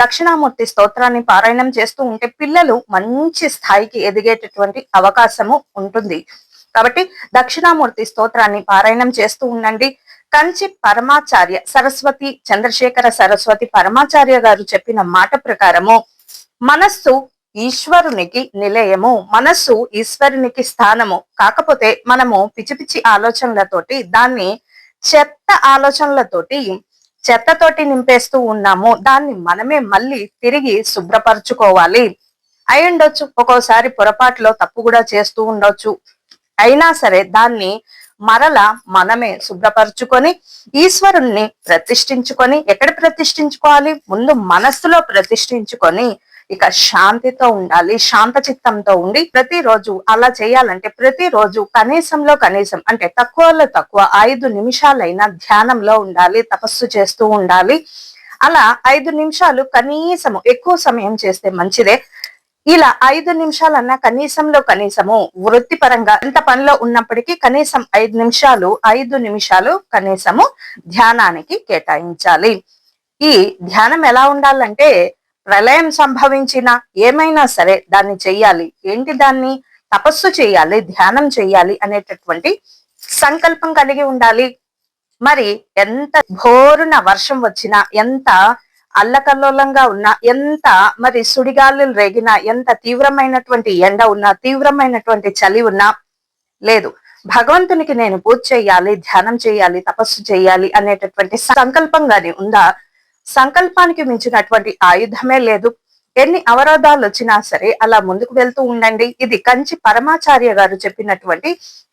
దక్షిణామూర్తి స్తోత్రాన్ని పారాయణం చేస్తూ ఉంటే పిల్లలు మంచి స్థాయికి ఎదిగేటటువంటి అవకాశము ఉంటుంది. కాబట్టి దక్షిణామూర్తి స్తోత్రాన్ని పారాయణం చేస్తూ ఉండండి. కంచి పరమాచార్య సరస్వతి చంద్రశేఖర సరస్వతి పరమాచార్య గారు చెప్పిన మాట ప్రకారము మనస్సు ఈశ్వరునికి నిలయము, మనస్సు ఈశ్వరునికి స్థానము. కాకపోతే మనము పిచ్చి పిచ్చి ఆలోచనలతోటి దాన్ని చెత్త ఆలోచనలతోటి చెత్తతోటి నింపేస్తూ ఉన్నాము. దాన్ని మనమే మళ్ళీ తిరిగి శుభ్రపరచుకోవాలి. అయి ఉండొచ్చు, ఒక్కోసారి పొరపాటులో తప్పు కూడా చేస్తూ ఉండొచ్చు. అయినా సరే దాన్ని మరలా మనమే శుభ్రపరచుకొని ఈశ్వరుణ్ణి ప్రతిష్ఠించుకొని, ఎక్కడ ప్రతిష్ఠించుకోవాలి? ముందు మనస్సులో ప్రతిష్ఠించుకొని ఇక శాంతితో ఉండాలి, శాంత చిత్తంతో ఉండి ప్రతిరోజు అలా చేయాలంటే ప్రతిరోజు కనీసంలో కనీసం అంటే తక్కువలో తక్కువ 5 నిమిషాలైనా ధ్యానంలో ఉండాలి, తపస్సు చేస్తూ ఉండాలి. అలా 5 నిమిషాలు కనీసము, ఎక్కువ సమయం చేస్తే మంచిదే. ఇలా 5 నిమిషాలన్నా కనీసంలో కనీసము వృత్తిపరంగా ఎంత పనిలో ఉన్నప్పటికీ కనీసం 5 నిమిషాలు కనీసము ధ్యానానికి కేటాయించాలి. ఈ ధ్యానం ఎలా ఉండాలంటే ప్రళయం సంభవించిన ఏమైనా సరే దాన్ని చెయ్యాలి. ఏంటి? దాన్ని తపస్సు చేయాలి, ధ్యానం చేయాలి అనేటటువంటి సంకల్పం కలిగి ఉండాలి. మరి ఎంత ఘోరున వర్షం వచ్చినా, ఎంత అల్లకల్లోలంగా ఉన్నా, ఎంత మరి సుడిగాలులు రేగినా, ఎంత తీవ్రమైనటువంటి ఎండ ఉన్నా, తీవ్రమైనటువంటి చలి ఉన్నా లేదు, భగవంతునికి నేను పూజ చేయాలి, ధ్యానం చేయాలి, తపస్సు చేయాలి అనేటటువంటి సంకల్పం గాని ఉందా, సంకల్పానికి మించినటువంటి ఆయుధమే లేదు. ఎన్ని అవరోధాలు వచ్చినా సరే అలా ముందుకు వెళ్తూ ఉండండి. ఇది కంచి పరమాచార్య గారు చెప్పినటువంటి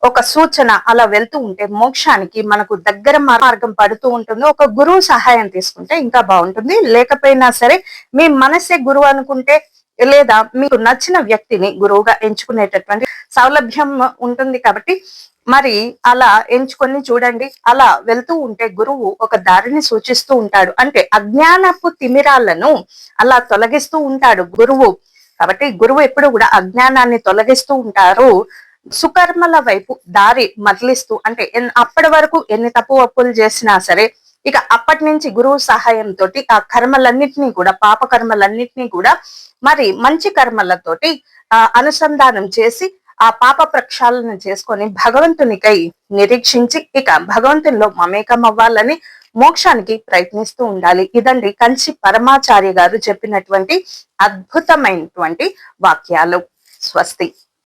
ఒక సూచన. అలా వెళ్తూ ఉంటే మోక్షానికి మనకు దగ్గర మార్గం పడుతూ ఉంటుంది. ఒక గురువు సహాయం తీసుకుంటే ఇంకా బాగుంటుంది. లేకపోయినా సరే మీ మనసే గురువు అనుకుంటే, లేదా మీకు నచ్చిన వ్యక్తిని గురువుగా ఎంచుకునేటటువంటి సౌలభ్యం ఉంటుంది. కాబట్టి మరి అలా ఎంచుకొని చూడండి. అలా వెళ్తూ ఉంటే గురువు ఒక దారిని సూచిస్తూ ఉంటాడు. అంటే అజ్ఞానపు తిమిరాలను అలా తొలగిస్తూ ఉంటాడు గురువు. కాబట్టి గురువు ఎప్పుడు కూడా అజ్ఞానాన్ని తొలగిస్తూ ఉంటారు, సుకర్మల వైపు దారి మరలిస్తూ. అంటే అప్పటి వరకు ఎన్ని తప్పు ఒప్పులు చేసినా సరే ఇక అప్పటి నుంచి గురువు సహాయంతో ఆ కర్మలన్నిటినీ కూడా, పాప కర్మలన్నిటినీ కూడా మరి మంచి కర్మలతోటి అనుసంధానం చేసి ఆ పాప ప్రక్షాళన చేసుకొని భగవంతునికై నిరీక్షించి ఇక భగవంతునిలో మమేకం అవ్వాలని మోక్షానికి ప్రయత్నిస్తూ ఉండాలి. ఇదండి కంచి పరమాచార్య గారు చెప్పినటువంటి అద్భుతమైనటువంటి వాక్యాలు. స్వస్తి.